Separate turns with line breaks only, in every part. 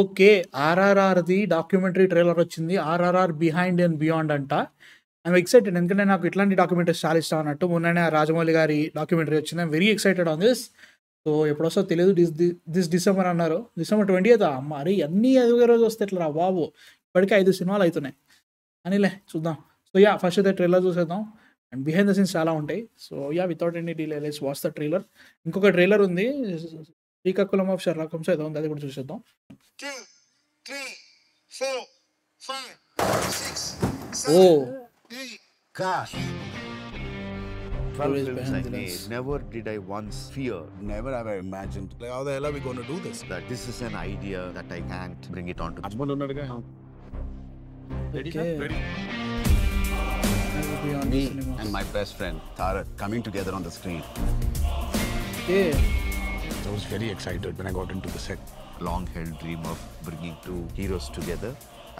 Okay. 'ఆర్ఆర్ఆర్‌ది' documentary trailer వచ్చింది. 'RRR behind and beyond' అంట. I'm excited. ఎందుకంటే నాకు ఇట్లాంటి డాక్యుమెంటరీస్ చాలా ఇష్టం అన్నట్టు. మొన్ననే ఆ రాజమౌళి గారి డాక్యుమెంటరీ వచ్చింది. I'm very excited on this. So ఎప్పుడొస్తదో తెలీదు. దిస్ డిసెంబర్ అన్నారు. డిసెంబర్ 20థా? అమ్మ! అరే! అన్నీ అదే రోజు వస్తే ఎట్లరా బాబు! ఇప్పటికే 5 సినిమాలు అయితున్నాయి. కానీలే చూద్దాం. సో ఫస్ట్ అయితే ట్రైలర్ చూసేద్దాం. అండ్ బిహైండ్ ద సీన్స్ చాలా ఉంటాయి. So without any delay let's watch the trailer. ఇంకొక ట్రైలర్ ఉంది. 'శ్రీకాకుళం ఆఫ్ షెర్లాక్ హోమ్స్' ఏదో ఉంది. అది కూడా చూసేద్దాం.
2, 3, 4, 5, 6,
ఓహ్!
7, 8. Gosh.
12
Always
films
behind
I
the
made.
lens.
Never did I once fear
Never have I imagined. Like, how the hell are we going to do this?
that this is an idea that I can't bring it onto.
Husband ఉన్నాడుగా.
Okay. Beyond
Me
the cinema.
and my best friend Tarak coming together on the screen.
Okay.
I was very excited when I got into the set.
Long-held dream of bringing two heroes together.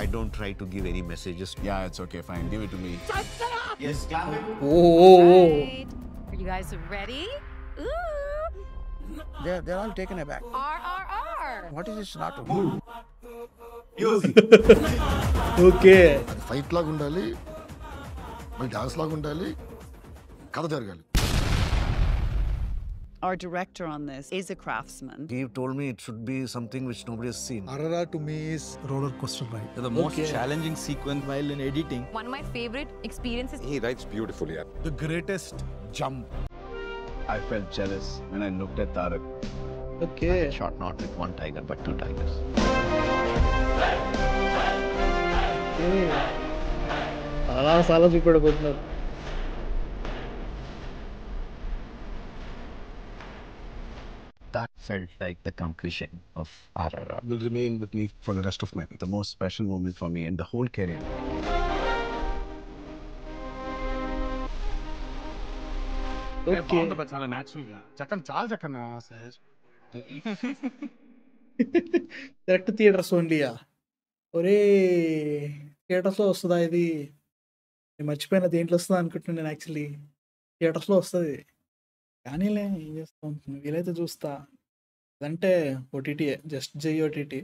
I don't try to give any messages.
Yeah, it's okay, fine. Give it to me.
Oh.
Right. Are you guys ready? Ooh.
They're all taken aback.
RRR.
What is this not?
Okay.
Fight లాగా ఉండాలి, మళ్ళీ dance లాగా ఉండాలి, కథ జరగాలి.
Our director on this is a craftsman.
He told me it should be something which nobody has seen.
RRR to me is roller coaster ride.
The most challenging sequence while in editing.
One of my favorite experiences.
He writes beautifully.
The greatest jump.
I felt jealous when I looked at Tarak.
Okay.
Shot not with one tiger but two tigers.
చాలా చూపెడబోతున్నారు.
That felt like the conclusion of RRR.
Will remain with me for the rest of my life.
The most special moment for me in the whole career.
Okay.
చాలా natural గా చాలా చక్కన sir.
Direct theatres ఓన్లీయా? ఒరే థియేటర్స్లో వస్తుందా ఇది? నేను మర్చిపోయిన దేంట్లో వస్తుంది అనుకుంటున్నాను. నేను యాక్చువల్లీ థియేటర్స్లో వస్తుంది. కానీలే ఏం చేస్తాం, వీలైతే చూస్తా. అదంటే ఓటీటీయే, జస్ట్ జై ఓటీటీ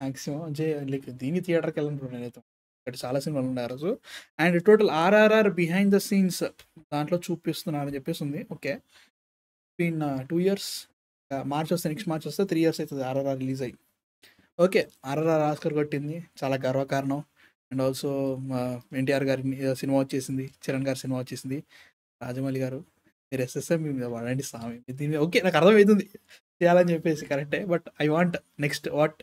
మ్యాక్సిమం. జై లైక్ దీని థియేటర్కి వెళ్ళను నేనైతే. ఇక్కడ చాలా సినిమాలు ఉన్నాయి ఆ రోజు. And total RRR behind the scenes దాంట్లో చూపిస్తున్నారని చెప్పేసి ఉంది. ఓకే. ఇన్ 2 years మార్చ్ వస్తే, నెక్స్ట్ మార్చ్ వస్తే 3 years అవుతుంది ఆర్ఆర్ఆర్ రిలీజ్ అయ్యి. ఓకే. ఆర్ఆర్ఆర్ ఆస్కర్ కొట్టింది, చాలా గర్వకారణం. అండ్ ఆల్సో ఎన్టీఆర్ గారి సినిమా వచ్చేసింది, చరణ్ గారి సినిమా వచ్చేసింది, రాజమౌళి గారు. మీరు ఎస్ఎస్ఎం మీ మీద వాడండి స్వామి దీని మీద. ఓకే, నాకు అర్థమవుతుంది చేయాలని చెప్పేసి, కరెక్టే. But I want next what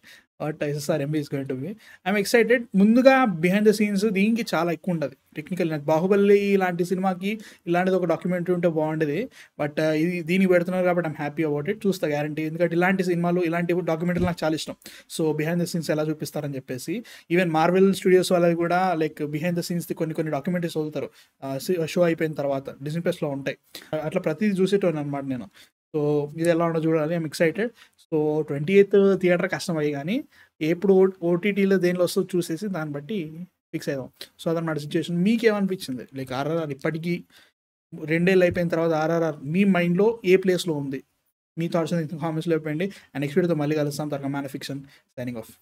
SSRMB is going to be. I'm excited. ముందుగా బిహైండ్ ద సీన్స్ దీనికి చాలా ఎక్కువ ఉంటుంది టెక్నికల్. నాకు బాహుబలి ఇలాంటి సినిమాకి ఇలాంటిది ఒక డాక్యుమెంటరీ ఉంటే బాగుండేది. బట్ ఇది దీనికి పెడుతున్నారు కాబట్టి ఐమ్ హ్యాపీ అబౌట్ ఇట్. చూస్తా గ్యారంటీ. ఎందుకంటే ఇలాంటి సినిమాలు, ఇలాంటి డాక్యుమెంటరీలు నాకు చాలా ఇష్టం. సో బిహైండ్ ద సీన్స్ ఎలా చూపిస్తారని చెప్పేసి, ఈవెన్ మార్వెల్ స్టూడియోస్ వాళ్ళది కూడా లైక్ బిహైండ్ ద సీన్స్ కొన్ని డాక్యుమెంటరీస్ వదులుతారు షో అయిపోయిన తర్వాత, డిస్నీ ప్లస్లో ఉంటాయి. అట్లా ప్రతిదీ చూసేటోని అనమాట నేను. సో ఇది ఎలా ఉండో చూడాలి. I'm excited. So 28th theatre కష్టం అయ్యి, కానీ ఎప్పుడు ఓటీటీలో దేనిలో వస్తుందో చూసేసి దాన్ని బట్టి ఫిక్స్ అయ్యాం. సో అదన్నమాట సిచ్యువేషన్. మీకేమనిపించింది? లైక్ ఆర్ఆర్ఆర్ ఇప్పటికీ 2 ఏళ్ళు అయిపోయిన తర్వాత ఆర్ఆర్ఆర్ మీ మైండ్లో ఏ ప్లేస్లో ఉంది? మీ థాట్స్ కామెంట్స్లో చెప్పండి. అండ్ నెక్స్ట్ వీడియోతో మళ్ళీ కలుస్తాం. తర్వాత మ్యాన్ ఫిక్షన్ సైనింగ్ ఆఫ్.